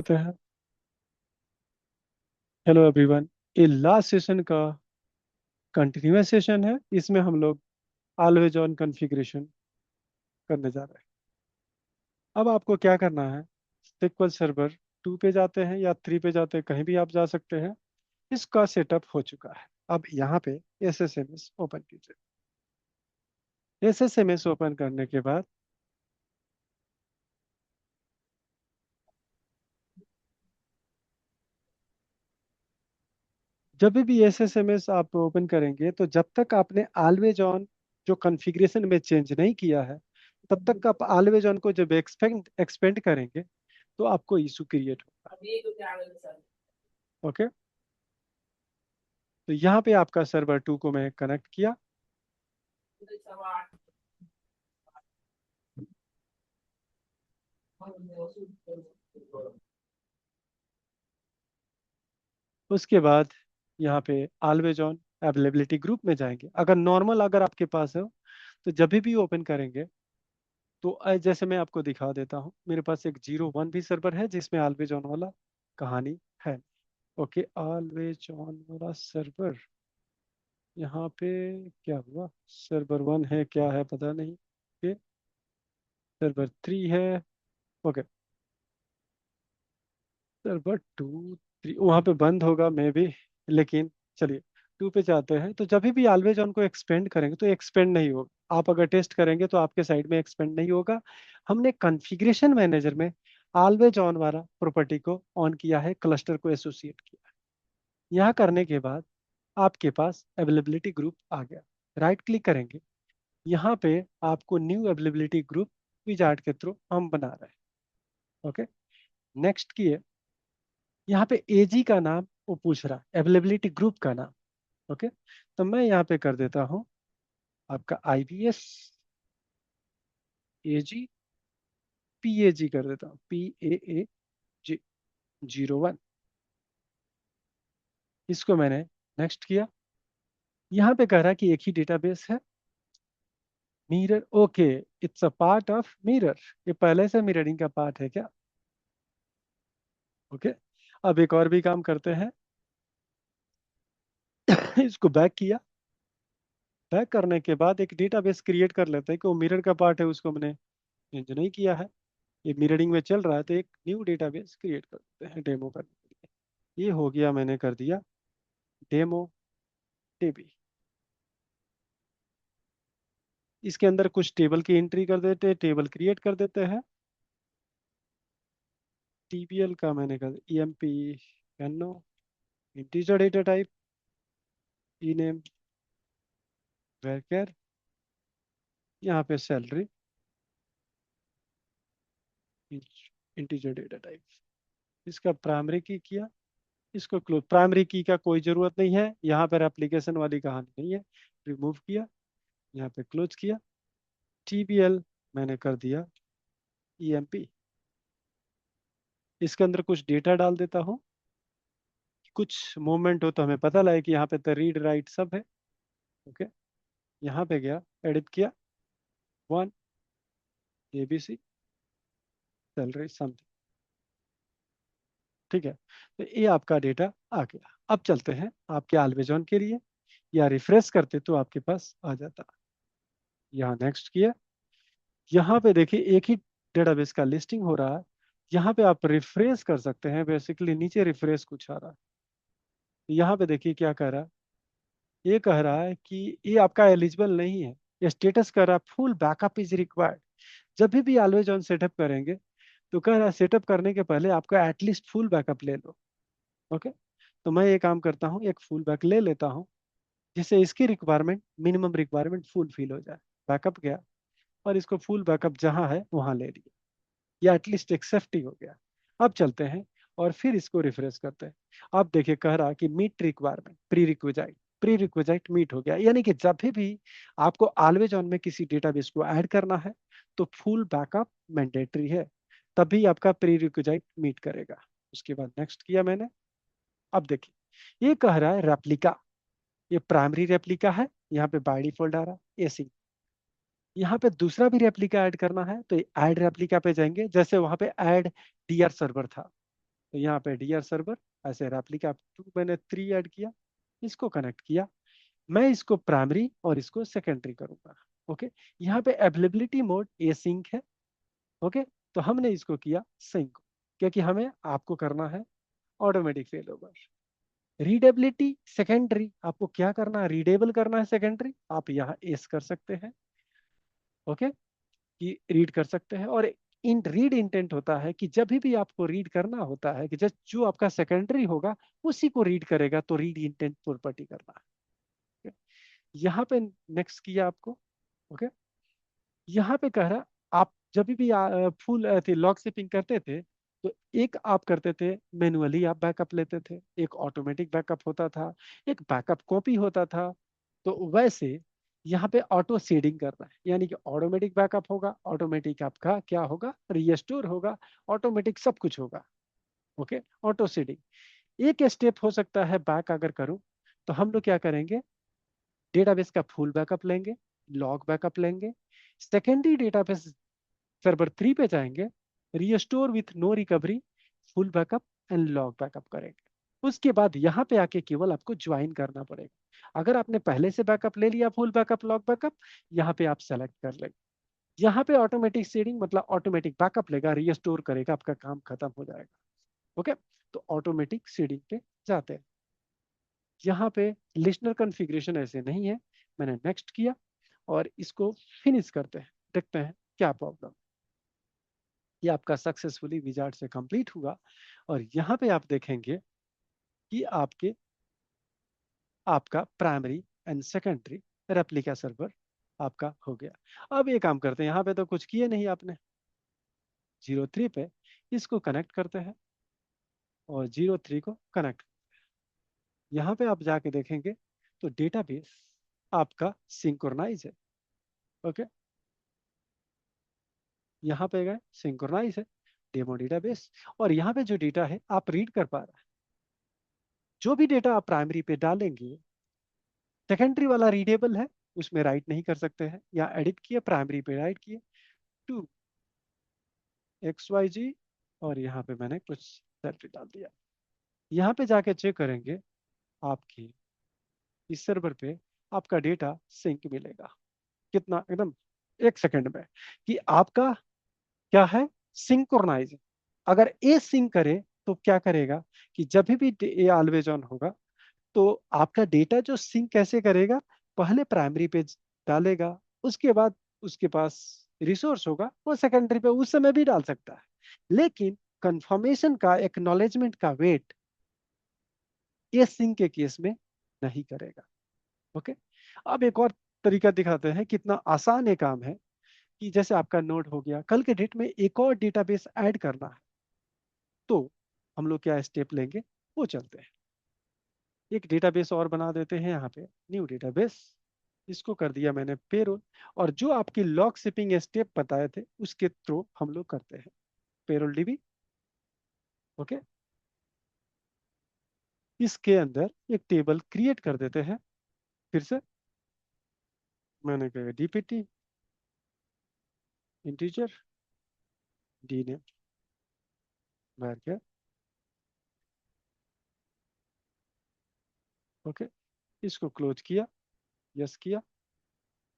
होते हैं। Hello everyone, ये लास्ट सेशन का कंटिन्यूअस सेशन है। इसमें हम लोग ऑलवेज ऑन कॉन्फ़िगरेशन करने जा रहे हैं। अब आपको क्या करना है, SQL सर्वर 2 पे जाते हैं या 3 पे जाते हैं, कहीं भी आप जा सकते हैं। इसका सेटअप हो चुका है। अब यहाँ पे SSMS ओपन कीजिए। SSMS ओपन करने के बाद जब भी SSMS आप ओपन करेंगे तो जब तक आपने ऑलवेज ऑन जो कॉन्फ़िगरेशन में चेंज नहीं किया है, तब तक आप ऑलवेज ऑन को जब एक्सपेंड एक्सपेंड करेंगे तो आपको इशू क्रिएट होगा। ओके, तो यहाँ पे आपका सर्वर 2 को मैं कनेक्ट किया। उसके बाद यहाँ पे ऑलवेज ऑन अवेलेबिलिटी ग्रुप में जाएंगे। अगर नॉर्मल अगर आपके पास हो तो जब भी ओपन करेंगे तो जैसे मैं आपको दिखा देता हूँ, मेरे पास एक 01 भी सर्वर है जिसमें ऑलवेज ऑन वाला कहानी है। ओके, ऑलवेज ऑन वाला सर्वर यहाँ पे क्या हुआ, सर्वर 1 है क्या है पता नहीं। ओके, सर्वर 3 है। ओके, सर्वर 2 3 वहाँ पे बंद होगा मे भी, लेकिन चलिए 2 पे जाते हैं। तो जब भी ऑलवेज ऑन को एक्सपेंड करेंगे तो एक्सपेंड नहीं होगा। आप अगर टेस्ट करेंगे तो आपके साइड में एक्सपेंड नहीं होगा। हमने कॉन्फ़िगरेशन मैनेजर में ऑलवेज ऑन वाला प्रॉपर्टी को ऑन किया है, क्लस्टर को एसोसिएट किया है। यहाँ करने के बाद आपके पास अवेलेबिलिटी ग्रुप आ गया। राइट क्लिक करेंगे, यहाँ पे आपको न्यू अवेलेबिलिटी ग्रुप विजार्ड के थ्रू हम बना रहे हैं। ओके, नेक्स्ट किए। यहाँ पे एजी का नाम वो पूछ रहा है, अवेलेबिलिटी ग्रुप का नाम। ओके, तो मैं यहाँ पे कर देता हूँ आपका IBS AG PAG कर देता हूँ, PAAG 01। इसको मैंने नेक्स्ट किया। यहाँ पे कह रहा है कि एक ही डेटाबेस है, mirror. Okay, it's a part of mirror. ये पहले से मिररिंग का पार्ट है क्या? ओके, अब एक और भी काम करते हैं। इसको बैक किया। बैक करने के बाद एक डेटाबेस क्रिएट कर लेते हैं कि वो मिरर का पार्ट है, उसको मैंने चेंज नहीं किया है। ये मिररिंग में चल रहा है तो एक न्यू डेटाबेस क्रिएट कर देते हैं डेमो करने के लिए। ये हो गया, मैंने कर दिया डेमो टीबी। इसके अंदर कुछ टेबल की एंट्री कर देते हैं, टेबल क्रिएट कर देते हैं। TBL का मैंने कर EMP एनो इंटीजर डेटा टाइप, ई नेम वैकर, यहाँ पे सैलरी इंटीजर डेटा टाइप। इसका प्राइमरी की किया, इसको क्लोज। प्राइमरी की का कोई जरूरत नहीं है, यहाँ पर एप्लीकेशन वाली कहानी नहीं है। रिमूव किया, यहाँ पे क्लोज किया। TBL मैंने कर दिया EMP। इसके अंदर कुछ डेटा डाल देता हूँ, कुछ मूवमेंट हो तो हमें पता लगे कि यहाँ पे तो रीड राइट सब है। ओके, यहाँ पे गया, एडिट किया, 1 ABC सैलरी समथिंग। ठीक है, तो ये आपका डेटा आ गया। अब चलते हैं आपके ऑलवेज के लिए, या रिफ्रेश करते तो आपके पास आ जाता। यहाँ नेक्स्ट किया। यहाँ पे देखिए एक ही डेटाबेस का लिस्टिंग हो रहा है। यहाँ पे आप रिफ्रेश कर सकते हैं, बेसिकली नीचे रिफ्रेश कुछ आ रहा है। यहाँ पे देखिए क्या कह रहा है, ये कह रहा है कि ये आपका एलिजिबल नहीं है। ये स्टेटस कर रहा है फुल बैकअप इज रिक्वायर्ड। जब भी ऑलवेज ऑन सेटअप करेंगे तो कह रहा है सेटअप करने के पहले आपको एटलीस्ट फुल बैकअप ले लो। ओके, तो मैं ये काम करता हूँ, एक फुल बैक ले लेता हूँ जिससे इसकी requirement, minimum requirement fulfil हो जाए। बैकअप गया और इसको फुल बैकअप जहाँ है वहाँ ले लिया, या एटलीस्ट एक सेफ्टी हो गया। अब चलते हैं और फिर इसको रिफ्रेश करते हैं। अब देखिए कह रहा कि meet requirement prerequisite, prerequisite meet हो गया। यानी कि जब भी आपको ऑलवेज ऑन में किसी डेटाबेस को ऐड करना है तो फुल बैकअप मैंडेटरी है, तभी आपका प्री रिक्विजाइट मीट करेगा। उसके बाद नेक्स्ट किया मैंने। अब देखिए ये कह रहा है रेप्लिका, ये प्राइमरी रेप्लिका है, यहाँ पे बाय डिफॉल्ट आ रहा है एसी। यहाँ पे दूसरा भी रेप्लिका ऐड करना है तो ऐड रेप्लिका पे जाएंगे, जैसे वहां पे ऐड डीआर सर्वर था। तो यहाँ पे डियर सर्वर, ऐसे रेप्लिका टू मैंने 3 ऐड किया, इसको कनेक्ट किया। मैं इसको प्राइमरी और इसको सेकेंडरी करूंगा। ओके, यहाँ पे अवेलेबिलिटी मोड ए सिंक है। ओके, तो हमने इसको किया सिंक, क्योंकि हमें आपको करना है automatic fail over. Readability secondary, आपको क्या करना है, रीडेबल करना है सेकेंडरी, आप यहाँ एस कर सकते हैं। ओके, कि रीड कर सकते हैं। और इन रीड इंटेंट होता है कि जब भी आपको रीड करना होता है कि जस्ट जो आपका सेकेंडरी होगा उसी को रीड करेगा, तो रीड इंटेंट प्रॉपर्टी करना है। यहाँ पे नेक्स्ट किया आपको। ओके, यहाँ पे कह रहा, आप जब भी फुल लॉग शिपिंग करते थे तो एक आप करते थे मैनुअली, आप बैकअप लेते थे, एक ऑटोमेटिक बैकअप होता था, एक बैकअप कॉपी होता था। तो वैसे यहाँ पे ऑटो सीडिंग करना है, यानी कि ऑटोमेटिक बैकअप होगा, ऑटोमेटिक आपका क्या होगा, रीस्टोर होगा, ऑटोमेटिक सब कुछ होगा। ओके, ऑटो सीडिंग एक स्टेप हो सकता है। बैक अगर करूं तो हम लोग क्या करेंगे, डेटाबेस का फुल बैकअप लेंगे, लॉग बैकअप लेंगे, सेकेंडरी डेटाबेस सर्वर 3 पे जाएंगे, restore with no recovery, full backup and log backup करेंगे। उसके बाद यहाँ पे आके केवल आपको ज्वाइन करना पड़ेगा। अगर आपने पहले से बैकअप ले लिया, फुल बैकअप लॉग बैकअप, यहाँ पे आप सेलेक्ट कर लेंगे। यहाँ पे ऑटोमेटिक सीडिंग मतलब ऑटोमेटिक बैकअप लेगा, रीस्टोर करेगा, आपका काम खत्म हो जाएगा। ओके, तो ऑटोमेटिक सीडिंग पे जाते हैं। यहाँ पे लिस्नर कॉन्फ़िगरेशन ऐसे नहीं है, मैंने नेक्स्ट किया और इसको फिनिश करते हैं, देखते हैं क्या प्रॉब्लम। ये आपका सक्सेसफुली विजार्ड से कंप्लीट हुआ और यहाँ पे आप देखेंगे कि आपका primary and secondary replica server आपका हो गया। अब ये काम करते हैं, यहाँ पे तो कुछ किए नहीं आपने, 03 पे इसको कनेक्ट करते हैं और 03 को कनेक्ट। यहाँ पे आप जाके देखेंगे तो डेटाबेस आपका सिंक्रोनाइज है। ओके, यहाँ पे गए, सिंक्रोनाइज है डेमो डेटाबेस, और यहाँ पे जो डेटा है आप रीड कर पा रहे हैं। जो भी डेटा आप प्राइमरी पे डालेंगे, सेकेंडरी वाला रीडेबल है, उसमें राइट नहीं कर सकते हैं, या एडिट किए, प्राइमरी पे राइट किए टू XYG, और यहाँ पे मैंने कुछ सैलरी डाल दिया। यहाँ पे जाके चेक करेंगे, आपकी इस सर्वर पे आपका डेटा सिंक मिलेगा। कितना, एकदम 1 सेकंड में, कि आपका क्या है, सिंक्रोनाइज। अगर ए सिंक करे तो क्या करेगा कि जब भी ए ऑलवेज ऑन होगा तो आपका डेटा जो सिंक कैसे करेगा, पहले प्राइमरी पे डालेगा, उसके बाद उसके पास रिसोर्स होगा, वो सेकेंडरी पे उस समय भी डाल सकता है, लेकिन कंफर्मेशन का, एक्नॉलेजमेंट का वेट ये सिंक के केस में नहीं करेगा। ओके, अब एक और तरीका दिखाते हैं, कितना आसान ये काम है। कि जैसे आपका नोड हो गया, कल के डेट में एक और डेटाबेस ऐड करना है, तो हम लोग क्या स्टेप लेंगे, वो चलते हैं। एक डेटाबेस और बना देते हैं, यहाँ पे न्यू डेटाबेस, इसको कर दिया मैंने पेरोल, और जो आपकी लॉग शिपिंग स्टेप बताए थे उसके थ्रू हम लोग करते हैं पेरोल डीबी। ओके, इसके अंदर एक टेबल क्रिएट कर देते हैं। फिर से मैंने कहा डीपीटी इंटीजर डी नेम भर के। ओके, इसको क्लोज किया, यस किया,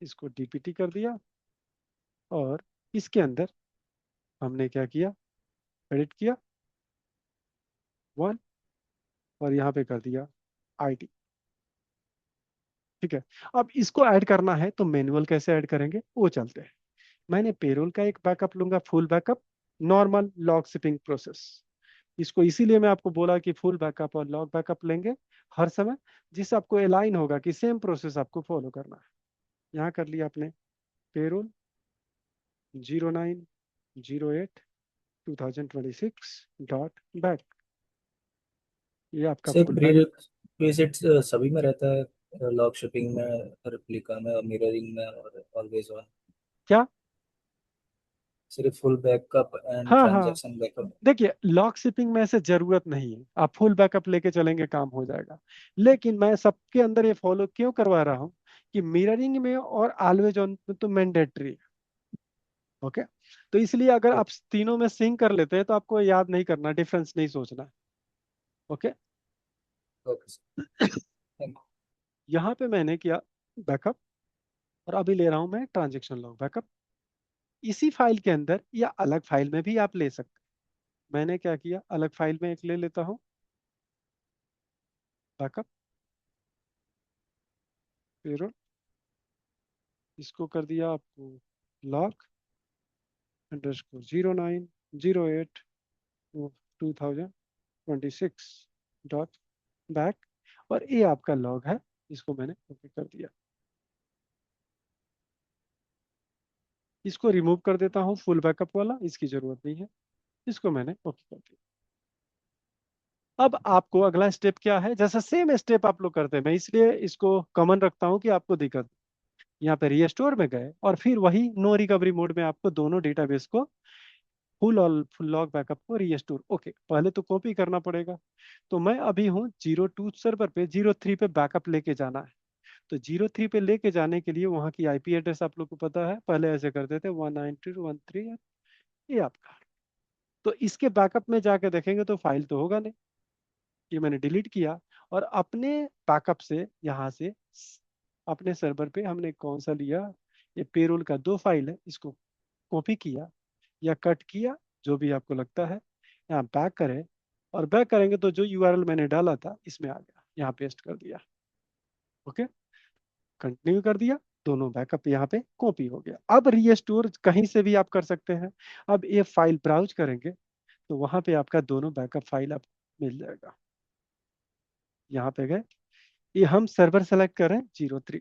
इसको डीपीटी कर दिया, और इसके अंदर हमने क्या किया, एडिट किया 1, और यहाँ पे कर दिया आईटी। ठीक है, अब इसको ऐड करना है तो मैनुअल कैसे ऐड करेंगे वो चलते हैं। मैंने पेरोल का एक बैकअप लूंगा, full backup, normal log shipping process. इसको इसीलिए मैं आपको बोला कि फुल बैकअप और लॉग बैकअप लेंगे हर समय, जिससे आपको अलाइन होगा कि सेम प्रोसेस आपको फॉलो करना है। यहाँ कर लिया आपने पेरोल 09/08/2026 ये आपका से फुल प्री बैक। रिक्विजिट्स सभी में रहता है, लॉग शिपिंग में, रिप्लिका में, मिररिंग में और ऑलवेज ऑन। क्या, सिर्फ फुल बैकअप एंड हाँ हाँ, ट्रांजैक्शन बैकअप। देखिए लॉक शिपिंग में ऐसे जरूरत नहीं है, आप फुल बैकअप लेके चलेंगे काम हो जाएगा। लेकिन मैं सबके अंदर ये फॉलो क्यों करवा रहा हूँ कि मिररिंग में और ऑलवेज ऑन में तो मैंडेटरी है। ओके, तो इसलिए अगर आप ओके। तीनों में सिंक कर लेते हैं तो आपको याद नहीं करना, डिफरेंस नहीं सोचना। ओके। Okay sir. थैंक यहाँ पे मैंने किया बैकअप, और अभी ले रहा हूँ मैं ट्रांजेक्शन लॉग बैकअप। इसी फाइल के अंदर या अलग फाइल में भी आप ले सकते हैं। मैंने क्या किया, अलग फाइल में एक ले लेता हूँ बैकअप, फिर इसको कर दिया आपको लॉग अंडरस्कोर 0908 2026 डॉट बैक, और ये आपका लॉग है, इसको मैंने ओके कर दिया। इसको रिमूव कर देता हूँ, फुल बैकअप वाला इसकी जरूरत नहीं है, इसको मैंने ओके कर दिया। अब आपको अगला स्टेप क्या है, जैसा सेम स्टेप आप लोग करते हैं, मैं इसलिए इसको कॉमन रखता हूँ कि आपको दिक्कत। यहाँ पे रीस्टोर में गए और फिर वही नो रिकवरी मोड में आपको दोनों डेटाबेस को फुल लॉग बैकअप को रीस्टोर, ओके पहले तो कॉपी करना पड़ेगा। तो मैं अभी हूँ 02 सर्वर पे, 03 पे बैकअप लेके जाना है। तो 03 पे लेके जाने के लिए वहाँ की आईपी एड्रेस आप लोग को पता है, पहले ऐसे करते थे 192.168, ये आपका। तो इसके बैकअप में जाके देखेंगे तो फाइल तो होगा नहीं, ये मैंने डिलीट किया। और अपने बैकअप से यहाँ से अपने सर्वर पे हमने कौन सा लिया, ये पेरोल का दो फाइल है, इसको कॉपी किया या कट किया, जो भी आपको लगता है। यहाँ बैक करें, और बैक करेंगे तो जो यूआरएल मैंने डाला था इसमें आ गया, यहाँ पेस्ट कर दिया। ओके, कंटिन्यू कर दिया, दोनों बैकअप यहाँ पे कॉपी हो गया। अब रीस्टोर कहीं से भी आप कर सकते हैं। अब ये फाइल ब्राउज करेंगे तो वहां पे आपका दोनों बैकअप फाइल आप मिल जाएगा। यहाँ पे गए, ये हम सर्वर सेलेक्ट करें 03,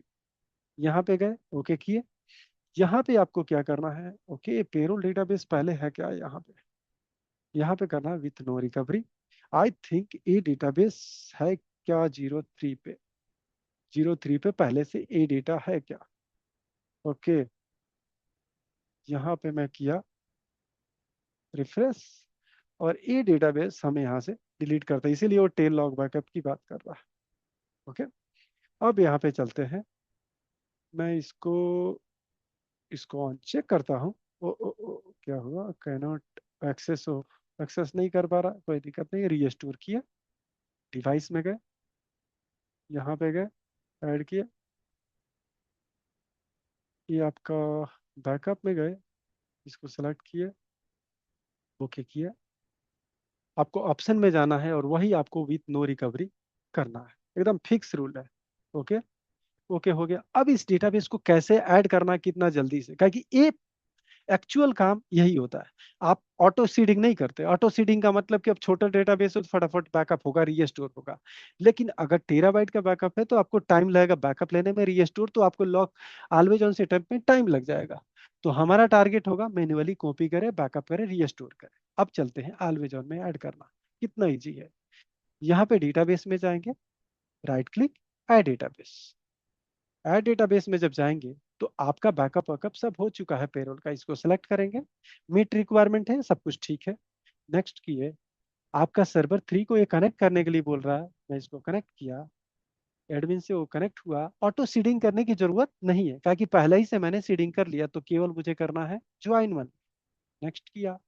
यहाँ पे गए ओके किए। यहाँ पे आपको क्या करना है, ओके पेरोल डेटाबेस पहले है क्या, यहाँ पे करना है with no recovery. I think ये डेटाबेस है क्या 03 पे, 03 पे पहले से ये डेटा है क्या। ओके, यहाँ पे मैं किया रिफ्रेश, और ये डेटाबेस हमें यहाँ से डिलीट करता है, इसीलिए वो टेल लॉग बैकअप की बात कर रहा है। ओके, अब यहाँ पे चलते हैं, मैं इसको इसको ऑन चेक करता हूँ। क्या हुआ, कैनॉट एक्सेस हो, एक्सेस नहीं कर पा रहा, कोई दिक्कत नहीं, रीस्टोर किया, डिवाइस में गए, यहाँ पे गए, ऐड किया, ये आपका बैकअप में गए, इसको सेलेक्ट किया, ओके किया। आपको ऑप्शन में जाना है और वही आपको विथ नो रिकवरी करना है, एकदम फिक्स रूल है। ओके, ओके हो गया। अब इस डेटाबेस को कैसे ऐड करना, कितना जल्दी से, क्योंकि ये एक्चुअल काम यही होता है। आप ऑटो सीडिंग नहीं करते, ऑटो सीडिंग का मतलब कि अब छोटा डेटाबेस हो तो फटाफट बैकअप होगा, रीस्टोर होगा। लेकिन अगर टेराबाइट का बैकअप है तो आपको टाइम लगेगा बैकअप लेने में, रीस्टोर तो आपको लॉक ऑलवेज ऑन सेटअप में टाइम लग जाएगा। तो हमारा टारगेट होगा मैन्युअली कॉपी करें, बैकअप करें, रीस्टोर करें। अब चलते हैं ऑलवेज ऑन में ऐड करना, कितना ईजी है। यहाँ पे डेटाबेस में जाएंगे, right click, add database. Add database में जब जाएंगे तो आपका बैकअप वैकअप सब हो चुका है पेरोल का, इसको सेलेक्ट करेंगे, मीट रिक्वायरमेंट है, सब कुछ ठीक है, नेक्स्ट किए। आपका सर्वर 3 को ये कनेक्ट करने के लिए बोल रहा है, मैं इसको कनेक्ट किया, एडमिन से वो कनेक्ट हुआ। ऑटो सीडिंग करने की जरूरत नहीं है क्योंकि पहले ही से मैंने सीडिंग कर लिया, तो केवल मुझे करना है ज्वाइन वन। नेक्स्ट किया,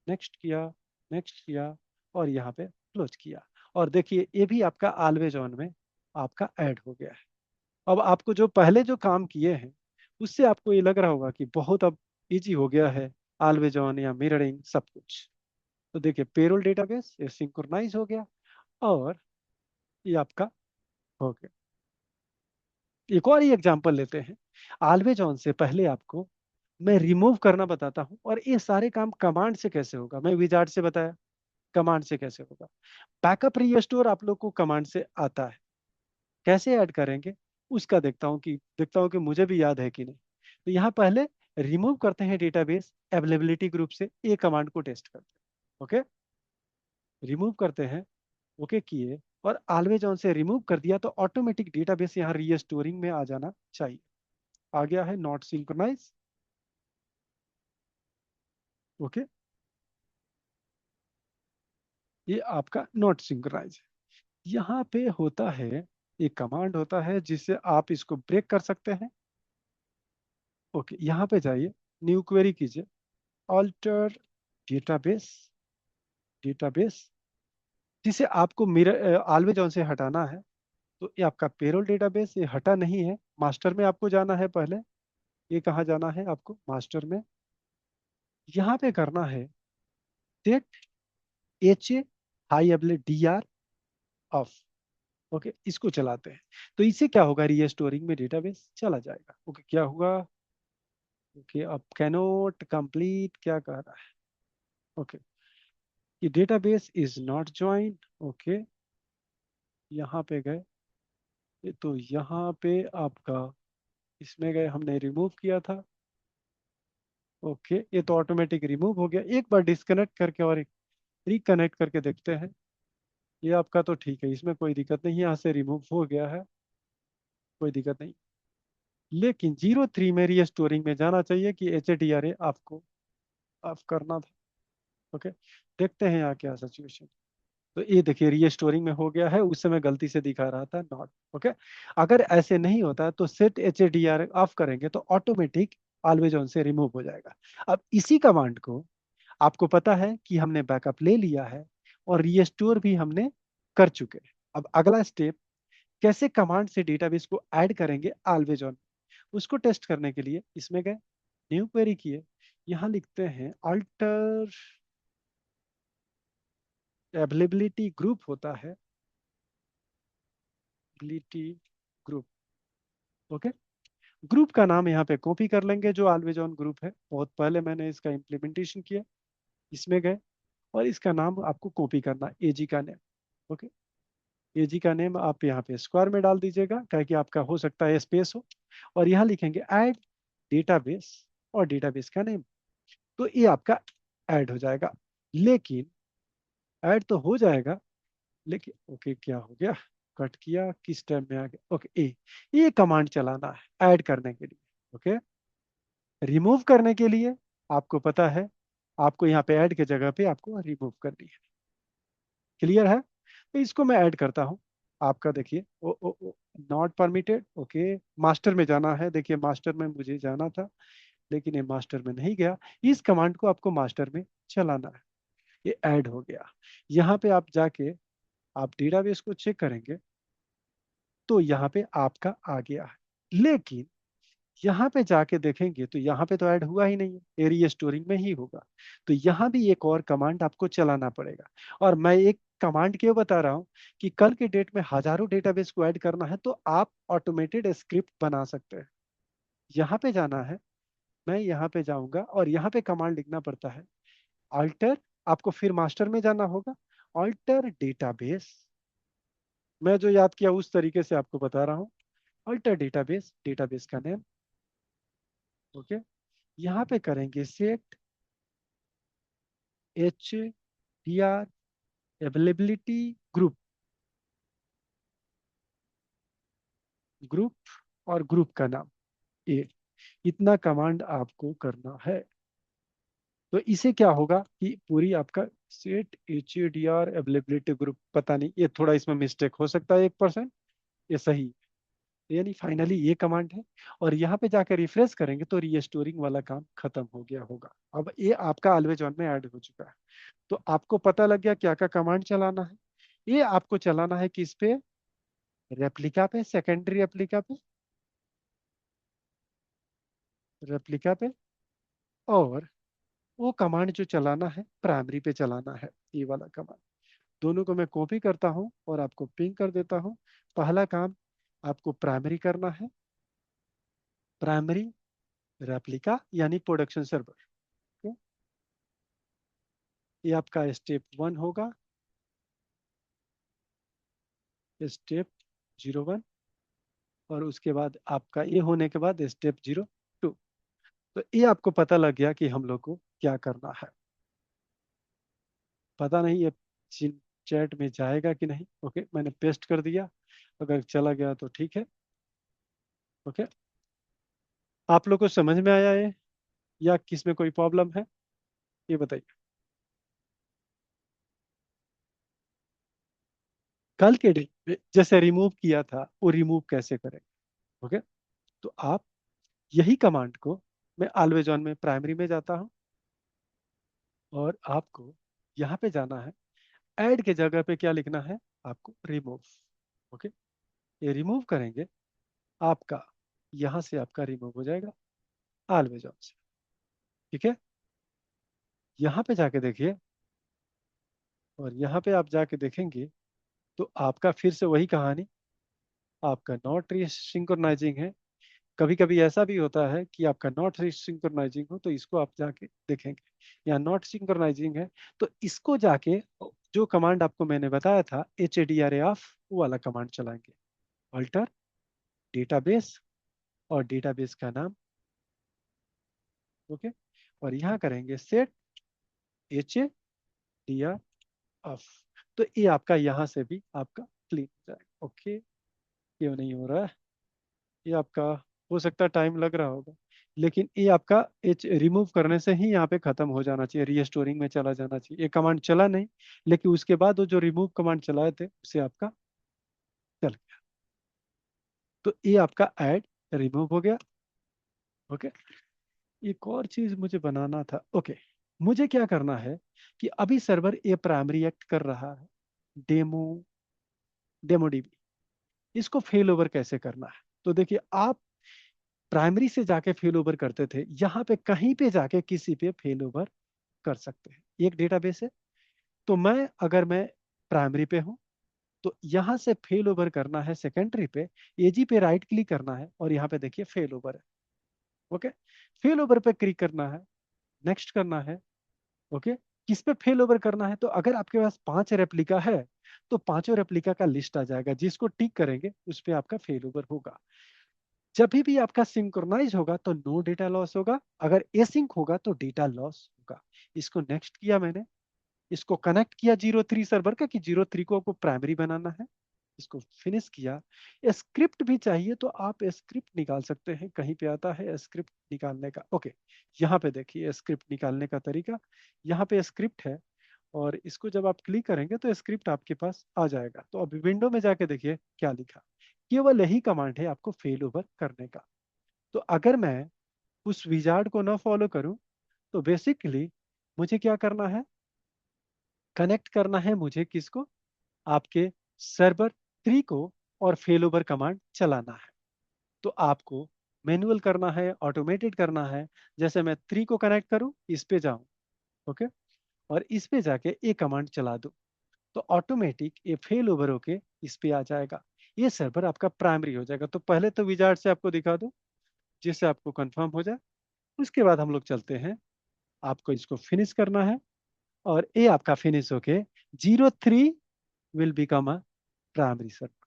नेक्स्ट किया, नेक्स्ट किया, और यहाँ पे क्लोज किया। और देखिए ये भी आपका ऑलवेज ऑन में आपका ऐड हो गया है। अब आपको जो पहले जो काम किए हैं उससे आपको ये लग रहा होगा कि बहुत अब इजी हो गया है, ऑलवेज ऑन या मिररिंग सब कुछ। तो देखिए पेरोल डेटाबेस ये सिंक्रोनाइज हो गया, और ये आपका हो गया। एक और ही एग्जांपल लेते हैं। ऑलवेज ऑन से पहले आपको मैं रिमूव करना बताता हूँ, और ये सारे काम कमांड से कैसे होगा, मैं विजार्ड से बताया, कमांड से कैसे होगा। बैकअप रीस्टोर आप लोग को कमांड से आता है, कैसे ऐड करेंगे उसका देखता हूँ कि मुझे भी याद है कि नहीं। तो यहाँ पहले रिमूव करते हैं डेटाबेस अवेलेबिलिटी ग्रुप से, ए कमांड को टेस्ट करते हैं। ओके, रिमूव करते हैं, ओके किए, और ऑलवेज ऑन से रिमूव कर दिया तो ऑटोमेटिक डेटाबेस यहाँ रीस्टोरिंग में आ जाना चाहिए। आ गया है, नॉट सिंक्रोनाइज। ओके, ये आपका नॉट सिंक्रोनाइज है। यहाँ पे होता है एक कमांड होता है जिससे आप इसको ब्रेक कर सकते हैं। ओके, यहाँ पे जाइए, न्यू क्वेरी कीजिए, ऑल्टर डेटाबेस, डेटाबेस जिसे आपको मिरर ऑलवेज ऑन से हटाना है। तो ये आपका पेरोल डेटाबेस ये हटा नहीं है, मास्टर में आपको जाना है पहले। ये कहाँ जाना है आपको? मास्टर में। यहाँ पे करना है set H A high able D R of. Okay, इसको चलाते हैं। तो इससे क्या होगा, रीस्टोरिंग में डेटाबेस चला जाएगा। ओके, क्या हुआ? ओके, अब कैनोट कंप्लीट क्या कह रहा है? ओके, ये database is not join. Okay, यहाँ पे गए, ये तो यहाँ पे आपका इसमें गए, हमने रिमूव किया था। ओके, ये तो ऑटोमेटिक रिमूव हो गया। एक बार डिस्कनेक्ट करके और रिकनेक्ट करके देखते हैं। ये आपका तो ठीक है, इसमें कोई दिक्कत नहीं, यहाँ से रिमूव हो गया है, कोई दिक्कत नहीं। लेकिन 03 में रीस्टोरिंग में जाना चाहिए कि H A D R A आपको ऑफ करना था। ओके, देखते हैं यहाँ क्या सिचुएशन। तो ये देखिए रीस्टोरिंग में हो गया है, उस समय गलती से दिखा रहा था नॉट। ओके, अगर ऐसे नहीं होता है तो set H A D R of करेंगे तो ऑटोमेटिक ऑलवेज ऑन से रिमूव हो जाएगा। अब इसी कमांड को आपको पता है कि हमने बैकअप ले लिया है और रीस्टोर भी हमने कर चुके हैं। अब अगला स्टेप, कैसे कमांड से डेटाबेस को ऐड करेंगे ऑलवेज ऑन, उसको टेस्ट करने के लिए इसमें गए, न्यू क्वेरी किए, यहाँ लिखते हैं अल्टर अवेलेबिलिटी ग्रुप होता है, अवेलेबिलिटी ग्रुप। ओके, ग्रुप का नाम यहाँ पे कॉपी कर लेंगे जो ऑलवेज ऑन ग्रुप है, बहुत पहले मैंने इसका इम्प्लीमेंटेशन किया। इसमें गए और इसका नाम आपको कॉपी करना, एजी का नेम। ओके, एजी का नेम आप यहाँ पे स्क्वायर में डाल दीजिएगा, क्या कि आपका हो सकता है स्पेस हो। और यहाँ लिखेंगे ऐड डेटाबेस और डेटाबेस का नेम। तो ये आपका ऐड हो जाएगा। लेकिन ऐड तो हो जाएगा, लेकिन ओके क्या हो गया, कट किया, किस टाइम में आ गया? ओके, ये कमांड चलाना है ऐड करने के लिए। ओके, रिमूव करने के लिए आपको पता है, आपको यहाँ पे ऐड के जगह पे आपको रिमूव करनी है। क्लियर है? तो इसको मैं ऐड करता हूँ। आपका देखिए ओ ओ oh not permitted. Okay, master में जाना है, देखिए मास्टर में मुझे जाना था लेकिन ये मास्टर में नहीं गया। इस कमांड को आपको मास्टर में चलाना है। ये ऐड हो गया। यहाँ पे आप जाके आप डेटाबेस को चेक करेंगे तो यहाँ पे आपका आ गया है। लेकिन यहाँ पे जाके देखेंगे तो यहाँ पे तो ऐड हुआ ही नहीं है, एरिया स्टोरिंग में ही होगा। तो यहाँ भी एक और कमांड आपको चलाना पड़ेगा। और मैं एक कमांड क्यों बता रहा हूँ कि कल के डेट में हजारों डेटाबेस को ऐड करना है तो आप ऑटोमेटेड स्क्रिप्ट बना सकते हैं। यहाँ पे जाना है, मैं यहाँ पे जाऊंगा और यहाँ पे कमांड लिखना पड़ता है अल्टर, आपको फिर मास्टर में जाना होगा, अल्टर डेटाबेस। मैं जो याद किया उस तरीके से आपको बता रहा हूँ। अल्टर डेटाबेस, डेटाबेस का नेम। ओके, यहाँ पे करेंगे set H D R availability group, group और ग्रुप का नाम। ये इतना कमांड आपको करना है। तो इसे क्या होगा कि पूरी आपका set H D R availability group, पता नहीं ये थोड़ा इसमें मिस्टेक हो सकता है 1%, ये सही है। यानी फाइनली ये कमांड है। और यहाँ पे जाकर रिफ्रेश करेंगे तो रीस्टोरिंग वाला काम खत्म हो गया होगा। अब ये आपका ऑलवेज ऑन में ऐड हो चुका है। तो आपको पता लग गया क्या क्या कमांड चलाना है। ये आपको चलाना है किस पे? रेप्लिका पे, सेकेंडरी रेप्लिका पे, रेप्लिका पे। और वो कमांड जो चलाना है प्राइमरी पे चलाना है, ये वाला कमांड। दोनों को मैं कॉपी करता हूँ और आपको पिंग कर देता हूँ। पहला काम आपको प्राइमरी करना है, प्राइमरी रेप्लिका यानी प्रोडक्शन सर्वर। ये आपका स्टेप 1 होगा, स्टेप 01। और उसके बाद आपका ये होने के बाद स्टेप 02। तो ये आपको पता लग गया कि हम लोग को क्या करना है। पता नहीं ये चैट में जाएगा कि नहीं। ओके, मैंने पेस्ट कर दिया, अगर चला गया तो ठीक है। ओके, आप लोग को समझ में आया ये, या किस में कोई प्रॉब्लम है, ये बताइए। कल के दिन में जैसे रिमूव किया था वो रिमूव कैसे करें? ओके, तो आप यही कमांड को, मैं ऑलवेज ऑन में प्राइमरी में जाता हूँ, और आपको यहाँ पे जाना है, ऐड के जगह पे क्या लिखना है आपको, रिमूव। ओके, ये रिमूव करेंगे आपका, यहाँ से आपका रिमूव हो जाएगा always on से। ठीक है, यहाँ पे जाके देखिए, और यहाँ पे आप जाके देखेंगे तो आपका फिर से वही कहानी, आपका नॉट सिंक्रोनाइजिंग है। कभी कभी ऐसा भी होता है कि आपका नॉट सिंक्रोनाइजिंग हो, तो इसको आप जाके देखेंगे, या नॉट सिंक्रोनाइजिंग है तो इसको जाके जो कमांड आपको मैंने बताया था HADRA ऑफ, वो वाला कमांड चलाएंगे, अल्टर डेटाबेस, और डेटाबेस का नाम। ओके, और यहाँ करेंगे सेट HADR ऑफ। तो ये आपका यहाँ से भी आपका क्लीन हो जाएगा। ओके, क्यों नहीं हो रहा है ये आपका, हो सकता है टाइम लग रहा होगा, लेकिन ये आपका एच रिमूव करने से ही यहाँ पे खत्म हो जाना चाहिए, रीस्टोरिंग में चला जाना चाहिए। ये कमांड चला नहीं, लेकिन उसके बाद वो जो रिमूव कमांड चलाए थे उससे आपका चल गया। तो ये आपका ऐड रिमूव हो गया। ओके, एक और चीज मुझे बनाना था। ओके, मुझे क्या करना है कि अभी सर्वर ये प्राइमरी एक्ट कर रहा है, डेमो डेमो डीबी, इसको फेल ओवर कैसे करना है। तो देखिए, आप प्राइमरी से जाके फेल ओवर करते थे, यहाँ पे कहीं पे जाके किसी पे फेल ओवर कर सकते हैं। एक डेटाबेस है, तो अगर मैं प्राइमरी पे हूँ, तो यहाँ से फेल ओवर करना है सेकेंडरी पे, एजी पे राइट क्लिक करना है, और यहाँ पे देखिए फेल ओवर है। ओके, फेल ओवर पे क्लिक करना है, नेक्स्ट करना है। ओके, किस पे फेल ओवर करना है, तो अगर आपके पास 5 रेप्लिका है, तो पांचों रेप्लिका का लिस्ट आ जाएगा, जिसको टिक करेंगे उस पे आपका फेल ओवर होगा। जब भी आपका सिंक्रोनाइज होगा तो नो डेटा लॉस होगा, अगर एसिंक होगा तो डेटा लॉस होगा। इसको नेक्स्ट किया मैंने, इसको कनेक्ट किया 03 सर्वर का, कि 03 को आपको प्राइमरी बनाना है, इसको फिनिश किया। स्क्रिप्ट भी चाहिए तो आप स्क्रिप्ट निकाल सकते हैं, कहीं पे आता है स्क्रिप्ट निकालने का। ओके, यहाँ पे देखिए स्क्रिप्ट निकालने का तरीका, यहाँ पे स्क्रिप्ट है, और इसको जब आप क्लिक करेंगे तो स्क्रिप्ट आपके पास आ जाएगा। तो अभी विंडो में जाके देखिए क्या लिखा, केवल यही कमांड है आपको फेल ओवर करने का। तो अगर मैं उस विजार्ड को ना फॉलो करूं, तो बेसिकली मुझे क्या करना है, कनेक्ट करना है मुझे किसको, आपके सर्वर 3 को, और फेल ओवर कमांड चलाना है। तो आपको मैनुअल करना है, ऑटोमेटेड करना है। जैसे मैं 3 को कनेक्ट करूं, इस पे जाऊं, ओके, और इस पे जाके ये कमांड चला दूं, तो ऑटोमेटिक ये फेल ओवर होके इस पे आ जाएगा, ये सर्वर आपका प्राइमरी हो जाएगा। तो पहले तो विजार्ड से आपको दिखा दूं, जिससे आपको कंफर्म हो जाए। उसके बाद हम लोग चलते हैं, आपको इसको फिनिश करना है, और ये आपका फिनिश होके 03 will become a primary server.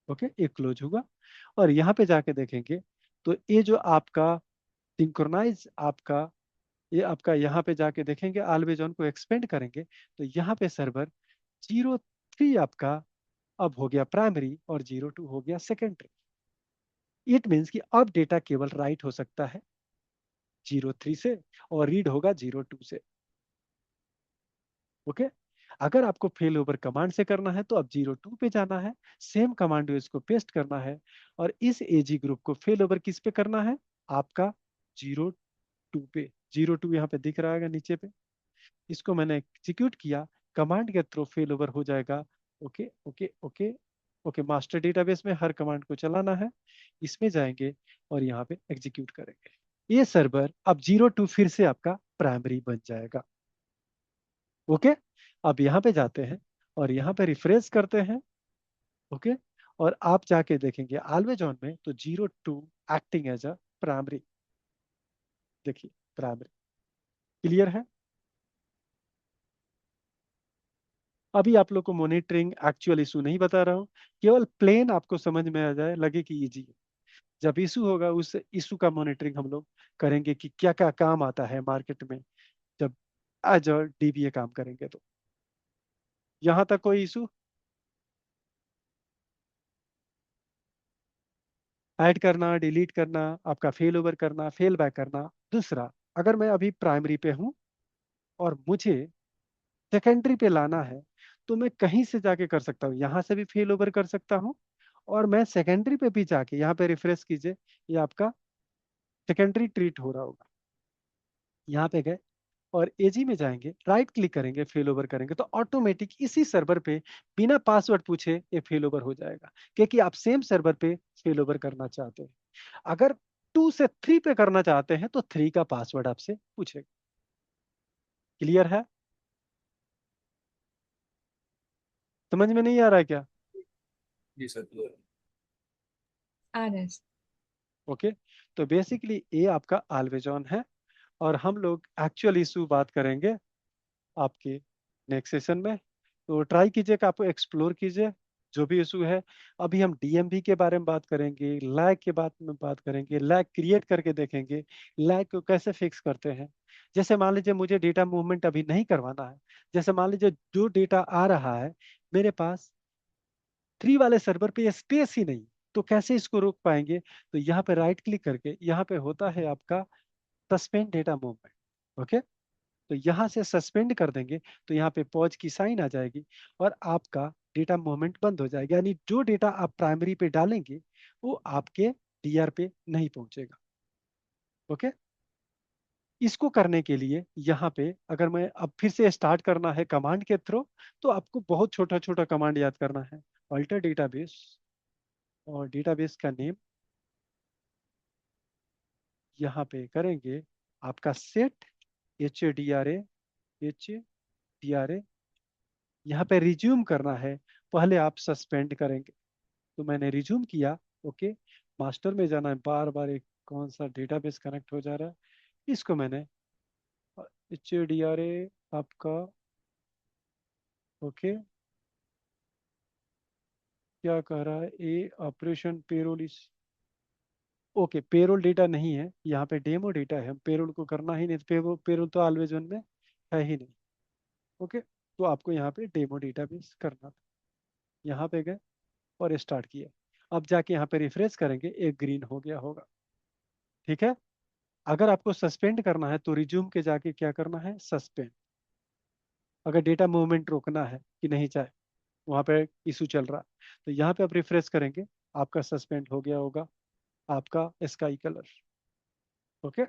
Okay, ये क्लोज होगा, और यहाँ पे जाके देखेंगे तो ये जो आपका सिंक्रोनाइज आपका, ये आपका यहाँ पे जाके देखेंगे, ऑलवेज ऑन को एक्सपेंड करेंगे, तो यहाँ पे सर्वर 03 आपका अब हो गया प्राइमरी, और 02 हो गया सेकेंडरी। इट मीन्स कि अब डेटा केवल राइट हो सकता है 03 से, और रीड होगा 02 से। ओके, अगर आपको फेल ओवर कमांड से करना है तो अब 02 पे जाना है, सेम कमांड इसको पेस्ट करना है, और इस एजी ग्रुप को फेल ओवर किस पे करना है, आपका 02 पे। 02 यहाँ पे दिख रहा है नीचे पे, इसको मैंने एग्जीक्यूट किया, कमांड के थ्रू फेल ओवर हो जाएगा। Okay okay okay okay, master database में हर कमांड को चलाना है, इसमें जाएंगे और यहाँ पे एग्जीक्यूट करेंगे, ये सर्वर अब 02 फिर से आपका प्राइमरी बन जाएगा। ओके, अब यहाँ पे जाते हैं, और यहाँ पे रिफ्रेश करते हैं। ओके, और आप जाके देखेंगे ऑलवेज ऑन में, तो 02 एक्टिंग एज अ प्राइमरी। देखिए प्राइमरी क्लियर है। अभी आप लोग को मॉनिटरिंग एक्चुअल इशू नहीं बता रहा हूँ, केवल प्लेन आपको समझ में आ जाए, लगे कि इजी है। जब इशू होगा उस इशू का मॉनिटरिंग हम लोग करेंगे, कि क्या क्या काम आता है मार्केट में, जब एज अ डीबीए काम करेंगे। तो यहाँ तक कोई इशू, ऐड करना, डिलीट करना, आपका फेल ओवर करना, फेल बैक करना। दूसरा, अगर मैं अभी प्राइमरी पे हूँ और मुझे सेकेंडरी पे लाना है, तो मैं कहीं से जाके कर सकता हूँ, यहाँ से भी फेल ओवर कर सकता हूँ, और मैं सेकेंडरी पे भी जाके, यहाँ पे रिफ्रेश कीजिए, ये आपका सेकेंडरी ट्रीट हो रहा होगा। यहाँ पे गए, और एजी में जाएंगे, राइट क्लिक करेंगे, फेल ओवर करेंगे, तो ऑटोमेटिक इसी सर्वर पे बिना पासवर्ड पूछे ये फेल ओवर हो जाएगा, क्योंकि आप सेम सर्वर पे फेल ओवर करना चाहते हैं। अगर 2 से 3 पे करना चाहते हैं तो 3 का पासवर्ड आपसे पूछेगा। क्लियर है? समझ में नहीं आ रहा है क्या? जी सर, क्लियर। आ रहा है। ओके। तो बेसिकली ये आपका always on है, और हम लोग एक्चुअल इशू बात करेंगे आपके नेक्स्ट सेशन में। तो ट्राई कीजिएगा, आप एक्सप्लोर कीजिए जो भी इशू है। अभी हम डीएमवी के बारे में बात करेंगे, लैग के बारे में बात करेंगे, लैग क्रिएट करके देखेंगे, लैग को कैसे फिक्स करते हैं। जैसे मान लीजिए मुझे डेटा मूवमेंट अभी नहीं करवाना है, जैसे मान लीजिए जो डेटा आ रहा है मेरे पास 3 वाले सर्वर पे स्पेस ही नहीं, तो कैसे इसको रोक पाएंगे? तो यहाँ पे राइट क्लिक करके यहाँ पे होता है आपका सस्पेंड डेटा मूवमेंट। ओके। तो यहाँ से सस्पेंड कर देंगे, तो यहाँ पे पॉज की साइन आ जाएगी और आपका डेटा मूवमेंट बंद हो जाएगा, यानी जो डेटा आप प्राइमरी पे डालेंगे वो आपके डीआर पे नहीं पहुंचेगा। ओके। इसको करने के लिए यहाँ पे अगर मैं अब फिर से स्टार्ट करना है कमांड के थ्रू, तो आपको बहुत छोटा छोटा कमांड याद करना है। अल्टर डेटाबेस, और डेटाबेस का नेम यहाँ पे करेंगे आपका सेट HDRA, यहाँ पे रिज्यूम करना है, पहले आप सस्पेंड करेंगे। तो मैंने रिज्यूम किया। ओके। मास्टर में जाना है, बार बार एक कौन सा डेटाबेस कनेक्ट हो जा रहा है, इसको मैंने HDRA आपका। ओके। क्या कह रहा है? ए ऑपरेशन पेरोल इस। ओके, पेरोल डेटा नहीं है यहाँ पे, डेमो डेटा है, हम पेरोल को करना ही नहीं, पेरोल पेरोल तो ऑलवेज वन में है ही नहीं। ओके। तो आपको यहाँ पे डेमो डेटाबेस करना था, यहाँ पे गए और स्टार्ट किया। अब जाके यहाँ पे रिफ्रेश करेंगे, एक ग्रीन हो गया होगा। ठीक है। अगर आपको सस्पेंड करना है तो रिज्यूम के जाके क्या करना है? सस्पेंड। अगर डेटा मूवमेंट रोकना है कि नहीं चाहे, वहाँ पे इशू चल रहा है, तो यहाँ पे आप रिफ्रेश करेंगे, आपका सस्पेंड हो गया होगा आपका स्काई कलर। ओके।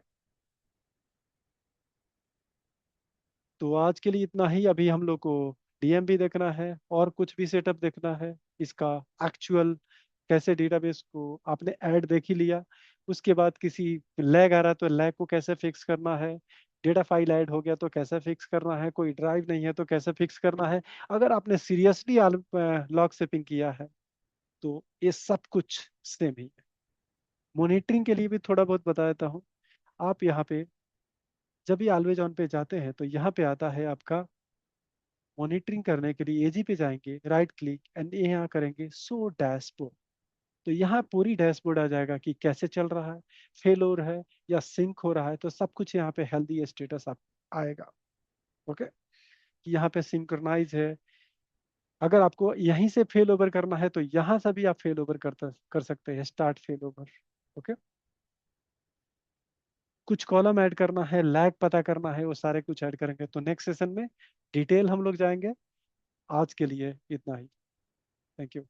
तो आज के लिए इतना ही। अभी हम लोग को डीएमवी देखना है और कुछ भी सेटअप देखना है, इसका एक्चुअल कैसे डेटाबेस को आपने ऐड देख ही लिया। उसके बाद किसी लैग आ रहा है तो लैग को कैसे फिक्स करना है, डेटा फाइल ऐड हो गया तो कैसे फिक्स करना है, कोई ड्राइव नहीं है तो कैसे फिक्स करना है। अगर आपने सीरियसली लॉग शिपिंग किया है तो ये सब कुछ सेम ही है। मॉनिटरिंग के लिए भी थोड़ा बहुत बता देता हूँ। आप यहाँ पे जब भी ऑलवेज ऑन पे जाते हैं तो यहाँ पे आता है आपका मॉनिटरिंग करने के लिए, एजी पे जाएंगे, राइट क्लिक एंड यहाँ करेंगे शो डैशबोर्ड। तो यहाँ पूरी डैशबोर्ड आ जाएगा कि कैसे चल रहा है, फेल हो रहा है या सिंक हो रहा है, तो सब कुछ यहाँ पे हेल्दी स्टेटस आप आएगा। ओके। कि यहाँ पे सिंक्रोनाइज है। अगर आपको यहीं से फेल ओवर करना है तो यहाँ से भी आप फेल ओवर कर सकते हैं, स्टार्ट फेल ओवर। ओके। कुछ कॉलम ऐड करना है, लैग पता करना है, वो सारे कुछ ऐड करेंगे। तो नेक्स्ट सेशन में डिटेल हम लोग जाएंगे। आज के लिए इतना ही। Thank you.